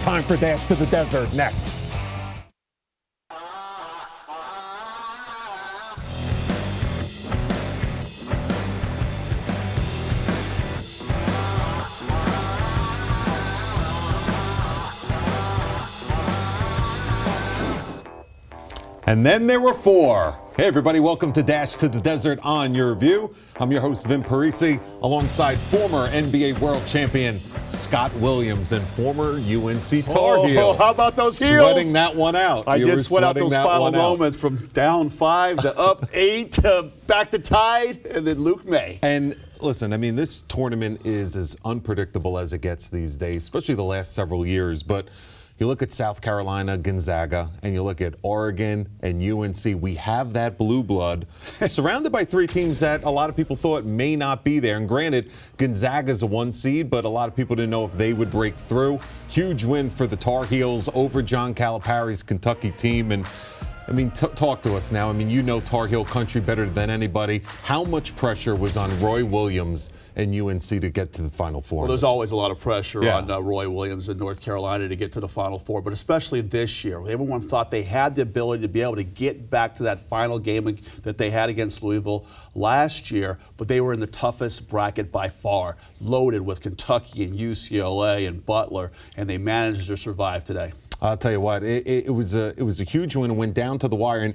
time for Dash to the Desert next. And then there were four. Hey everybody, welcome to Dash to the Desert on Your View. I'm your host, Vin Parisi, alongside former NBA World Champion Scott Williams and former UNC Tar Heel. How about those heels? Sweating that one out. I did sweat out those final moments from down 5 to up 8 to back to tied, and then Luke May. And listen, I mean, this tournament is as unpredictable as it gets these days, especially the last several years. But you look at South Carolina, Gonzaga, and you look at Oregon and UNC. We have that blue blood surrounded by three teams that a lot of people thought may not be there. And granted, Gonzaga's a 1 seed, but a lot of people didn't know if they would break through. Huge win for the Tar Heels over John Calipari's Kentucky team. And I mean, talk to us now. I mean, you know Tar Heel country better than anybody. How much pressure was on Roy Williams and UNC to get to the Final Four? Well, there's always a lot of pressure on Roy Williams in North Carolina to get to the Final Four, but especially this year. Everyone thought they had the ability to be able to get back to that final game that they had against Louisville last year, but they were in the toughest bracket by far, loaded with Kentucky and UCLA and Butler, and they managed to survive today. I'll tell you what, it was a huge win and went down to the wire. And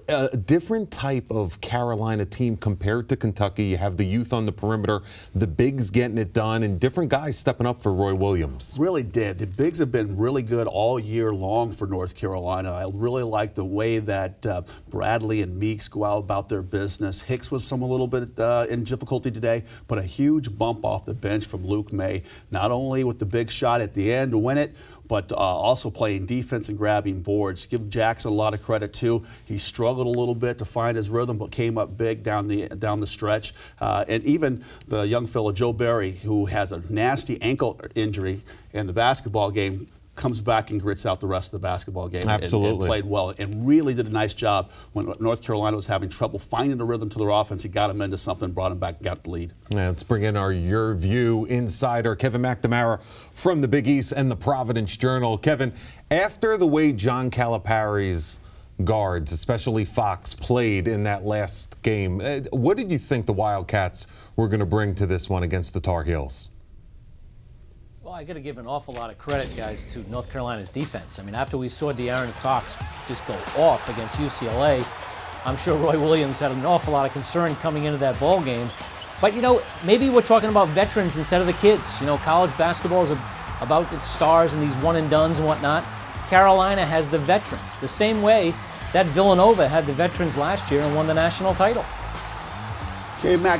a different type of Carolina team compared to Kentucky. You have the youth on the perimeter, the bigs getting it done, and different guys stepping up for Roy Williams. Really did. The bigs have been really good all year long for North Carolina. I really like the way that Bradley and Meeks go out about their business. Hicks was a little bit in difficulty today, but a huge bump off the bench from Luke May, not only with the big shot at the end to win it, but also playing defense and grabbing boards. Give Jackson a lot of credit too. He struggled a little bit to find his rhythm, but came up big down the stretch. And even the young fellow Joe Barry, who has a nasty ankle injury in the basketball game, comes back and grits out the rest of the basketball game. Absolutely. And played well and really did a nice job when North Carolina was having trouble finding the rhythm to their offense. He got them into something, brought them back, and got the lead. Now let's bring in our Your View insider, Kevin McNamara from the Big East and the Providence Journal. Kevin, after the way John Calipari's guards, especially Fox, played in that last game, what did you think the Wildcats were going to bring to this one against the Tar Heels? Well, I got to give an awful lot of credit, guys, to North Carolina's defense. I mean, after we saw De'Aaron Fox just go off against UCLA, I'm sure Roy Williams had an awful lot of concern coming into that ball game. But, you know, maybe we're talking about veterans instead of the kids. You know, college basketball is about its stars and these one-and-dones and whatnot. Carolina has the veterans, the same way that Villanova had the veterans last year and won the national title. Okay, Mac,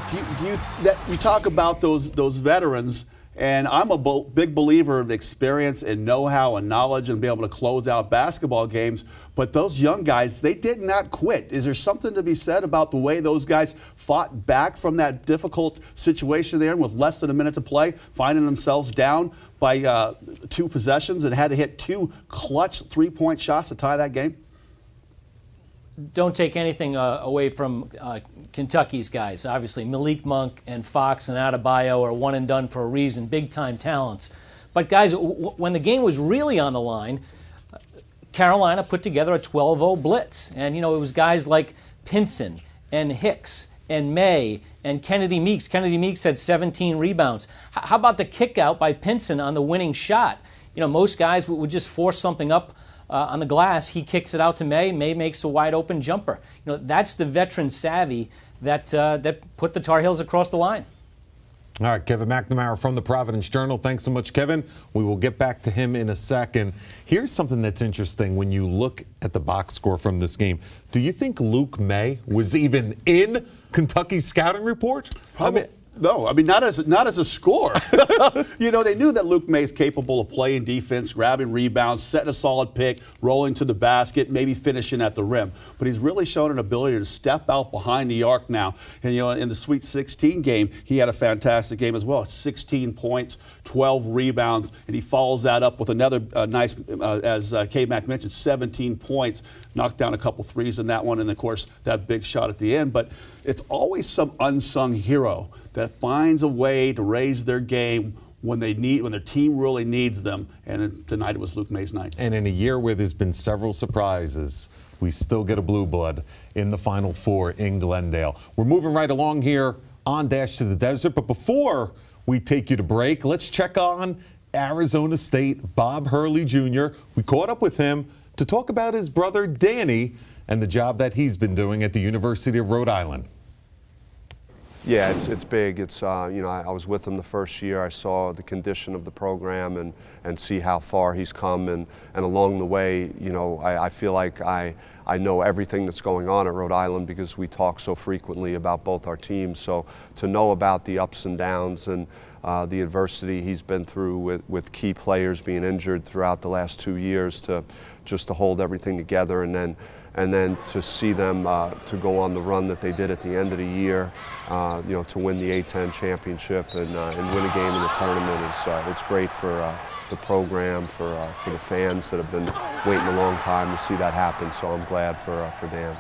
you talk about those veterans. And I'm a big believer of experience and know-how and knowledge and be able to close out basketball games. But those young guys, they did not quit. Is there something to be said about the way those guys fought back from that difficult situation they're in with less than a minute to play, finding themselves down by 2 possessions and had to hit 2 clutch three-point shots to tie that game? Don't take anything away from Kentucky's guys. Obviously, Malik Monk and Fox and Adebayo are one and done for a reason, big-time talents. But, guys, when the game was really on the line, Carolina put together a 12-0 blitz. And, you know, it was guys like Pinson and Hicks and May and Kennedy Meeks. Kennedy Meeks had 17 rebounds. How about the kick out by Pinson on the winning shot? You know, most guys would just force something up on the glass. He kicks it out to May. May makes a wide open jumper. You know, that's the veteran savvy that put the Tar Heels across the line. All right, Kevin McNamara from the Providence Journal. Thanks so much, Kevin. We will get back to him in a second. Here's something that's interesting when you look at the box score from this game. Do you think Luke May was even in Kentucky's scouting report? No, I mean, not as a scorer. You know, they knew that Luke May is capable of playing defense, grabbing rebounds, setting a solid pick, rolling to the basket, maybe finishing at the rim. But he's really shown an ability to step out behind the arc now. And, you know, in the Sweet 16 game, he had a fantastic game as well. 16 points, 12 rebounds, and he follows that up with another nice, as K-Mac mentioned, 17 points, knocked down a couple threes in that one, and, of course, that big shot at the end. But it's always some unsung hero that finds a way to raise their game when their team really needs them. And tonight it was Luke May's night. And in a year where there's been several surprises, we still get a blue blood in the Final Four in Glendale. We're moving right along here on Dash to the Desert. But before we take you to break, let's check on Arizona State, Bob Hurley Jr. We caught up with him to talk about his brother Danny and the job that he's been doing at the University of Rhode Island. Yeah, it's big. It's I was with him the first year. I saw the condition of the program and see how far he's come, and along the way, I feel like I know everything that's going on at Rhode Island because we talk so frequently about both our teams. So to know about the ups and downs and the adversity he's been through with key players being injured throughout the last 2 years, to hold everything together, and then to see them to go on the run that they did at the end of the year, to win the A-10 championship and win a game in the tournament. It's great for the program, for the fans that have been waiting a long time to see that happen. So I'm glad for Dan.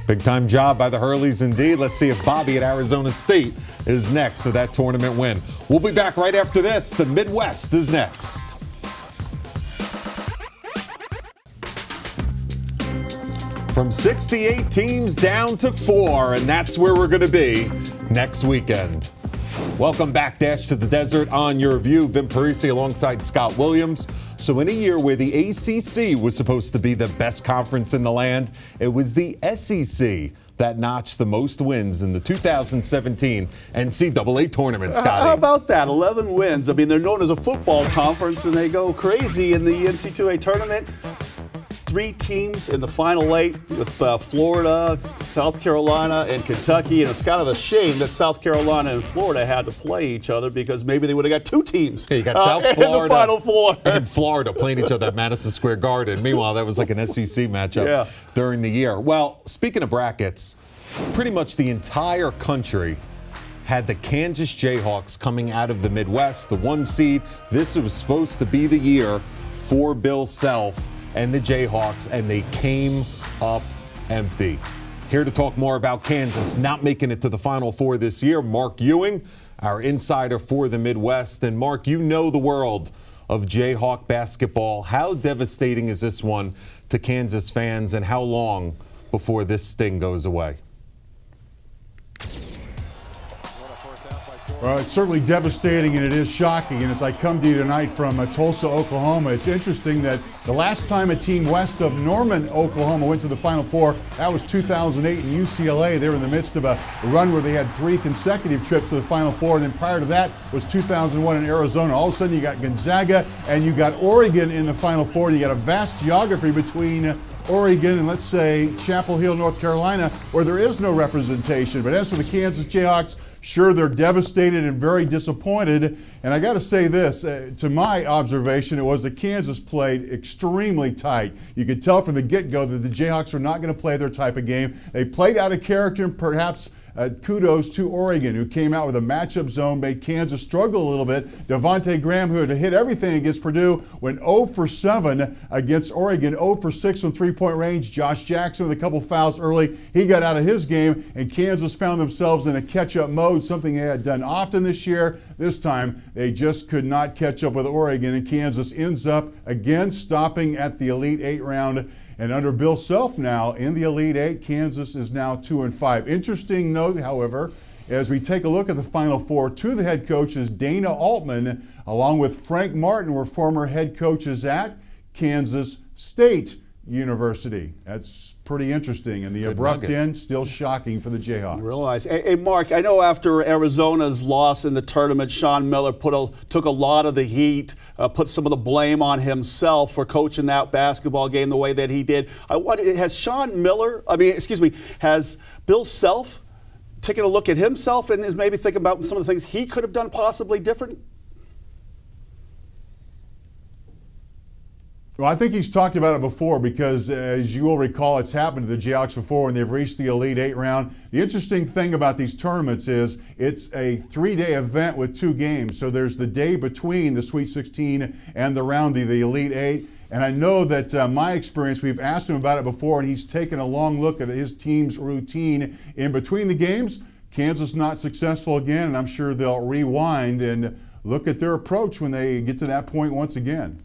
Big time job by the Hurleys indeed. Let's see if Bobby at Arizona State is next for that tournament win. We'll be back right after this. The Midwest is next. From 68 teams down to 4, and that's where we're going to be next weekend. Welcome back, Dash to the Desert on your view. Vin Parisi alongside Scott Williams. So in a year where the ACC was supposed to be the best conference in the land, it was the SEC that notched the most wins in the 2017 NCAA tournament, Scotty. How about that? 11 wins. I mean, they're known as a football conference, and they go crazy in the NCAA tournament. 3 teams in the final 8 with Florida, South Carolina, and Kentucky. And it's kind of a shame that South Carolina and Florida had to play each other because maybe they would have got 2 teams you got South in Florida the Final Four. and Florida playing each other at Madison Square Garden. Meanwhile, that was like an SEC matchup during the year. Well, speaking of brackets, pretty much the entire country had the Kansas Jayhawks coming out of the Midwest, the 1 seed. This was supposed to be the year for Bill Self and the Jayhawks, and they came up empty. Here to talk more about Kansas not making it to the Final Four this year, Mark Ewing, our insider for the Midwest. And Mark, you know the world of Jayhawk basketball. How devastating is this one to Kansas fans, and how long before this sting goes away? Well, it's certainly devastating, and it is shocking. And as I come to you tonight from Tulsa, Oklahoma, it's interesting that the last time a team west of Norman, Oklahoma went to the Final Four, that was 2008 in UCLA. They were in the midst of a run where they had 3 consecutive trips to the Final Four. And then prior to that was 2001 in Arizona. All of a sudden you got Gonzaga and you got Oregon in the Final Four. And you got a vast geography between Oregon and, let's say, Chapel Hill, North Carolina, where there is no representation. But as for the Kansas Jayhawks, sure, they're devastated and very disappointed. And I got to say this, to my observation, it was that Kansas played extremely tight. You could tell from the get-go that the Jayhawks are not going to play their type of game. They played out of character, and perhaps kudos to Oregon, who came out with a matchup zone, made Kansas struggle a little bit. Devontae Graham, who had hit everything against Purdue, went 0 for 7 against Oregon, 0 for 6 from three-point range. Josh Jackson with a couple fouls early. He got out of his game, and Kansas found themselves in a catch-up mode, something they had done often this year. This time, they just could not catch up with Oregon, and Kansas ends up again stopping at the Elite 8 round. And under Bill Self now in the Elite 8, Kansas is now 2-5. Interesting note, however, as we take a look at the Final Four, 2 of the head coaches, Dana Altman, along with Frank Martin, were former head coaches at Kansas State University. That's pretty interesting. And the abrupt end, still shocking for the Jayhawks. Realize. Hey, Mark, I know after Arizona's loss in the tournament, Sean Miller took a lot of the heat, put some of the blame on himself for coaching that basketball game the way that he did. Has Bill Self taken a look at himself and is maybe thinking about some of the things he could have done possibly different? Well, I think he's talked about it before because, as you will recall, it's happened to the Jayhawks before when they've reached the Elite 8 round. The interesting thing about these tournaments is it's a 3-day event with 2 games. So there's the day between the Sweet 16 and the round of the Elite 8. And I know that my experience, we've asked him about it before, and he's taken a long look at his team's routine in between the games. Kansas not successful again, and I'm sure they'll rewind and look at their approach when they get to that point once again.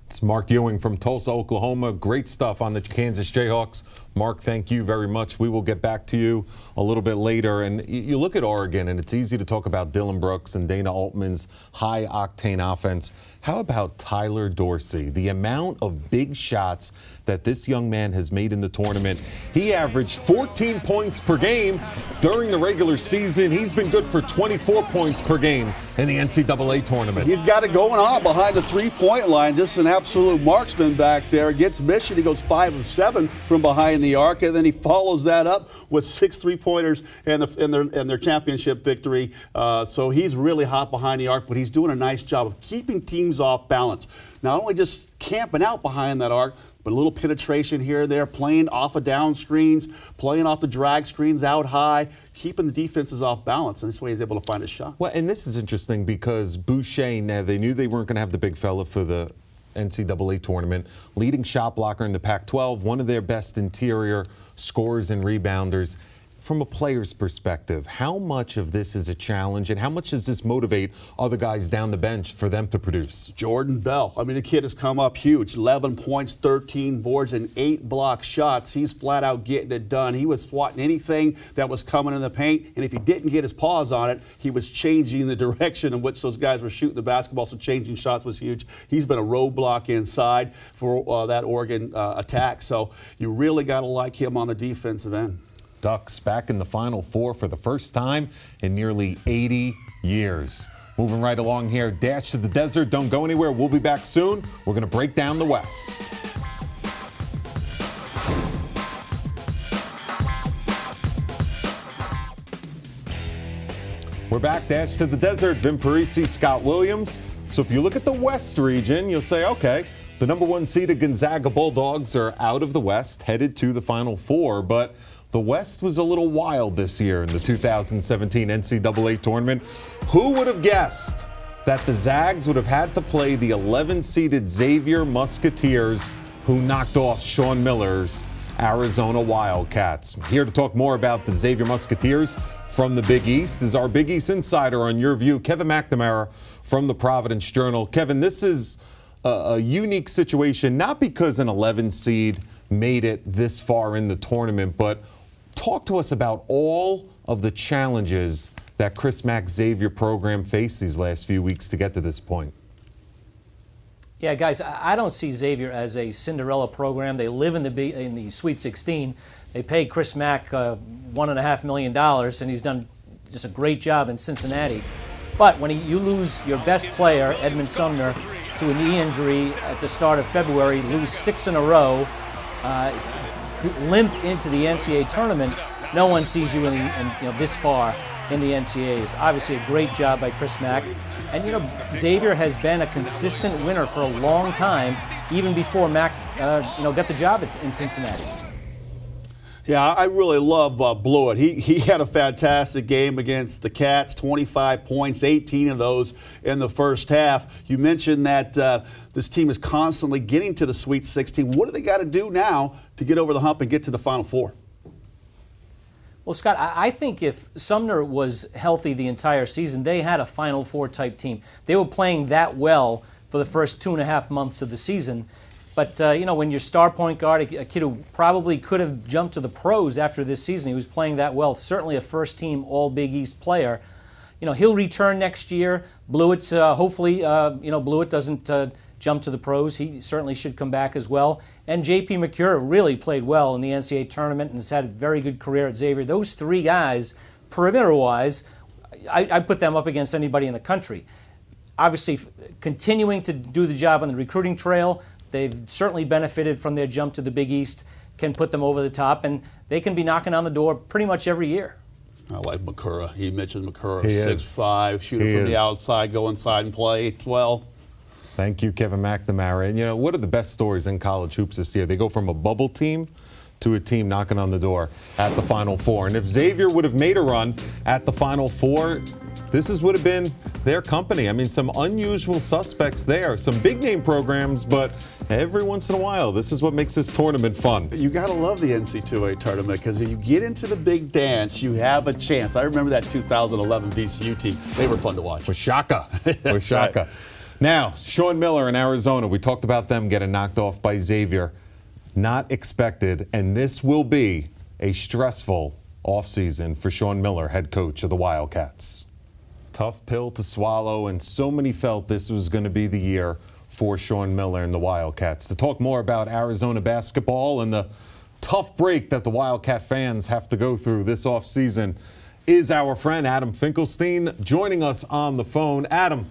It's Mark Ewing from Tulsa, Oklahoma. Great stuff on the Kansas Jayhawks. Mark, thank you very much. We will get back to you a little bit later. And you look at Oregon, and it's easy to talk about Dylan Brooks and Dana Altman's high-octane offense. How about Tyler Dorsey? The amount of big shots that this young man has made in the tournament. He averaged 14 points per game during the regular season. He's been good for 24 points per game in the NCAA tournament. He's got it going on behind the three-point line. Just an absolute marksman back there. Against Michigan, he goes 5 of 7 from behind the arc, and then he follows that up with 6 3-pointers in their championship victory. So he's really hot behind the arc, but he's doing a nice job of keeping teams off balance. Not only just camping out behind that arc, but a little penetration here and there, playing off of down screens, playing off the drag screens out high, keeping the defenses off balance, and this way he's able to find his shot. Well, and this is interesting because Boucher, now they knew they weren't going to have the big fella for the NCAA tournament, leading shot blocker in the Pac-12, one of their best interior scorers and rebounders. From a player's perspective, how much of this is a challenge, and how much does this motivate other guys down the bench for them to produce? Jordan Bell. I mean, the kid has come up huge. 11 points, 13 boards, and 8 block shots. He's flat out getting it done. He was swatting anything that was coming in the paint, and if he didn't get his paws on it, he was changing the direction in which those guys were shooting the basketball, so changing shots was huge. He's been a roadblock inside for that Oregon attack, so you really got to like him on the defensive end. Ducks back in the Final Four for the first time in nearly 80 years. Moving right along here, Dash to the Desert. Don't go anywhere. We'll be back soon. We're going to break down the West. We're back, Dash to the Desert. Vin Parisi, Scott Williams. So if you look at the West region, you'll say, okay, the number 1 seeded Gonzaga Bulldogs are out of the West, headed to the Final Four, but the West was a little wild this year in the 2017 NCAA tournament. Who would have guessed that the Zags would have had to play the 11-seeded Xavier Musketeers, who knocked off Sean Miller's Arizona Wildcats? Here to talk more about the Xavier Musketeers from the Big East is our Big East insider on Your View, Kevin McNamara from the Providence Journal. Kevin, this is a unique situation, not because an 11 seed made it this far in the tournament, but talk to us about all of the challenges that Chris Mack's Xavier program faced these last few weeks to get to this point. Yeah, guys, I don't see Xavier as a Cinderella program. They live in the Sweet 16. They paid Chris Mack $1.5 million, and he's done just a great job in Cincinnati. But when you lose your best player, Edmund Sumner, to a knee injury at the start of February, lose 6 in a row, limp into the NCAA tournament, no one sees you this far in the NCAAs. Obviously a great job by Chris Mack. And Xavier has been a consistent winner for a long time, even before Mack got the job in Cincinnati. Yeah, I really love Blewett. He had a fantastic game against the Cats, 25 points, 18 of those in the first half. You mentioned that this team is constantly getting to the Sweet 16. What do they got to do now to get over the hump and get to the Final Four? Well, Scott, I think if Sumner was healthy the entire season, they had a Final Four type team. They were playing that well for the first 2.5 months of the season. But, when your star point guard, a kid who probably could have jumped to the pros after this season, he was playing that well, certainly a first-team All-Big East player. He'll return next year. Blewett's, hopefully, Blewett doesn't jump to the pros. He certainly should come back as well. And J.P. McCure really played well in the NCAA tournament and has had a very good career at Xavier. Those 3 guys, perimeter-wise, I put them up against anybody in the country. Obviously, continuing to do the job on the recruiting trail, they've certainly benefited from their jump to the Big East, can put them over the top, and they can be knocking on the door pretty much every year. I like Makura. He mentioned Makura, He is. 6'5", shooter He from the is. outside, go inside and play well. Thank you, Kevin McNamara. And, what are the best stories in college hoops this year? They go from a bubble team to a team knocking on the door at the Final Four. And if Xavier would have made a run at the Final Four, this would have been their company. I mean, some unusual suspects there, some big name programs, but every once in a while, this is what makes this tournament fun. You got to love the NC2A tournament because if you get into the big dance, you have a chance. I remember that 2011 VCU team. They were fun to watch. With Shaka. With Shaka. Right. Now, Sean Miller in Arizona, we talked about them getting knocked off by Xavier. Not expected, and this will be a stressful offseason for Sean Miller, head coach of the Wildcats. Tough pill to swallow, and so many felt this was going to be the year for Sean Miller and the Wildcats. To talk more about Arizona basketball and the tough break that the Wildcat fans have to go through this offseason is our friend Adam Finkelstein joining us on the phone. Adam,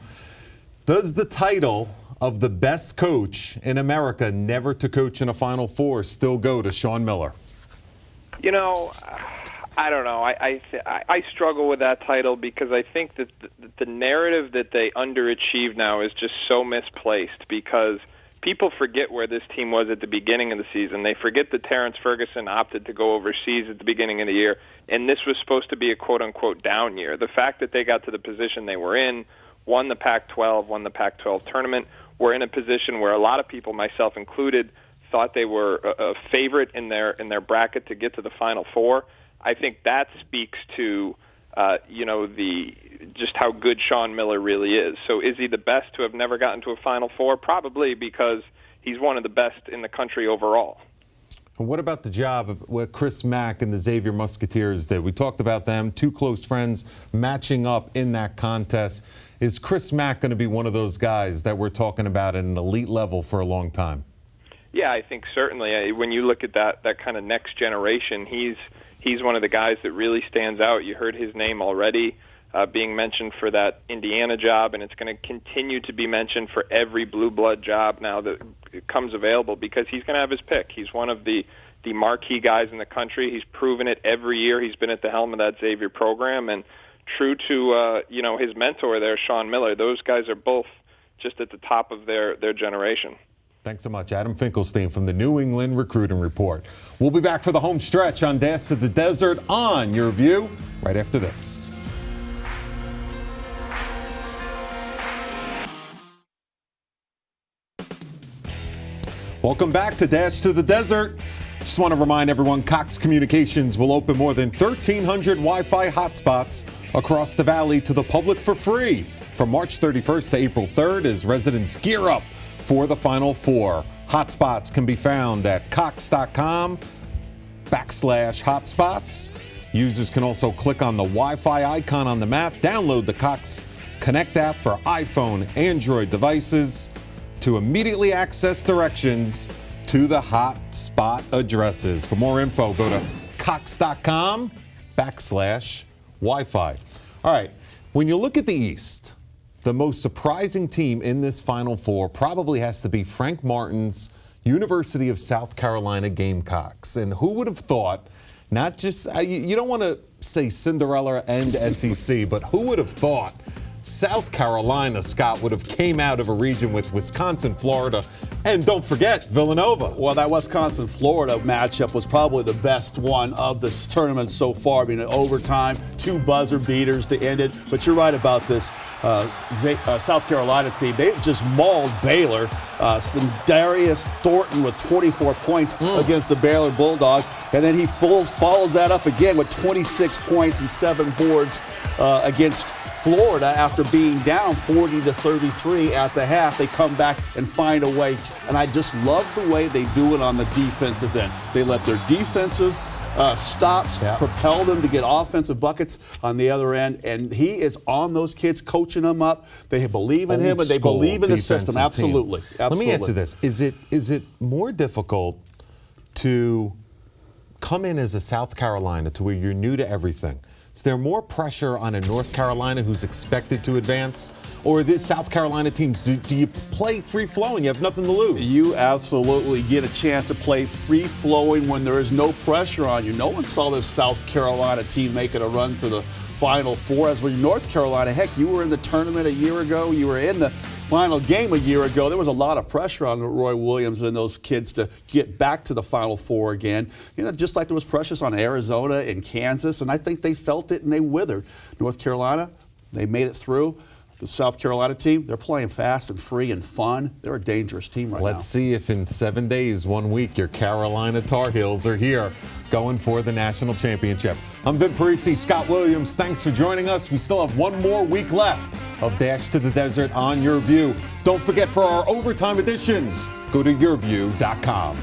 does the title of the best coach in America never to coach in a Final Four still go to Sean Miller? You know, I don't know. I struggle with that title because I think that the narrative that they underachieve now is just so misplaced because people forget where this team was at the beginning of the season. They forget that Terrence Ferguson opted to go overseas at the beginning of the year, and this was supposed to be a quote-unquote down year. The fact that they got to the position they were in, won the Pac-12, won the Pac-12 tournament, were in a position where a lot of people, myself included, thought they were a favorite in their bracket to get to the Final Four. I think that speaks to, just how good Sean Miller really is. So is he the best to have never gotten to a Final Four? Probably, because he's one of the best in the country overall. And what about the job of what Chris Mack and the Xavier Musketeers did? We talked about them, two close friends matching up in that contest. Is Chris Mack going to be one of those guys that we're talking about at an elite level for a long time? Yeah, I think certainly. When you look at that kind of next generation, he's one of the guys that really stands out. You heard his name already being mentioned for that Indiana job, and it's going to continue to be mentioned for every blue blood job now that comes available because he's going to have his pick. He's one of the marquee guys in the country. He's proven it every year. He's been at the helm of that Xavier program, and true to his mentor there, Sean Miller, those guys are both just at the top of their generation. Thanks so much, Adam Finkelstein from the New England Recruiting Report. We'll be back for the home stretch on Dash to the Desert on Your View right after this. Welcome back to Dash to the Desert. Just want to remind everyone, Cox Communications will open more than 1,300 Wi-Fi hotspots across the valley to the public for free from March 31st to April 3rd as residents gear up for the Final Four. Hotspots can be found at cox.com/hotspots. Users can also click on the Wi-Fi icon on the map, download the Cox Connect app for iPhone, Android devices to immediately access directions to the hotspot addresses. For more info, go to cox.com/Wi-Fi. All right, when you look at the East, the most surprising team in this Final Four probably has to be Frank Martin's University of South Carolina Gamecocks. And who would have thought, not just, you don't want to say Cinderella and SEC, but who would have thought South Carolina, Scott, would have came out of a region with Wisconsin, Florida, and don't forget Villanova. Well, that Wisconsin-Florida matchup was probably the best one of this tournament so far. I mean, in overtime, 2 buzzer beaters to end it. But you're right about this South Carolina team. They just mauled Baylor. Darius Thornton with 24 points against the Baylor Bulldogs. And then he follows that up again with 26 points and 7 boards against Florida after being down 40-33 at the half. They come back and find a way. And I just love the way they do it on the defensive end. They let their defensive stops propel them to get offensive buckets on the other end. And he is on those kids, coaching them up. They believe in him and they believe in the system. Absolutely. Let me answer this. Is it more difficult to come in as a South Carolina to where you're new to everything? Is there more pressure on a North Carolina who's expected to advance? Or the South Carolina teams, do you play free-flowing? You have nothing to lose. You absolutely get a chance to play free-flowing when there is no pressure on you. No one saw this South Carolina team making a run to the Final Four. As for North Carolina, heck, you were in the tournament a year ago. You were in the final game a year ago. There was a lot of pressure on Roy Williams and those kids to get back to the Final Four again. You know, just like there was pressure on Arizona and Kansas, and I think they felt it and they withered. North Carolina, They made it through. The South Carolina team, they're playing fast and free and fun. They're a dangerous team right now. Let's see if in 7 days, 1 week, your Carolina Tar Heels are here going for the national championship. I'm Vin Parisi, Scott Williams. Thanks for joining us. We still have 1 more week left of Dash to the Desert on Your View. Don't forget, for our overtime editions, go to yourview.com.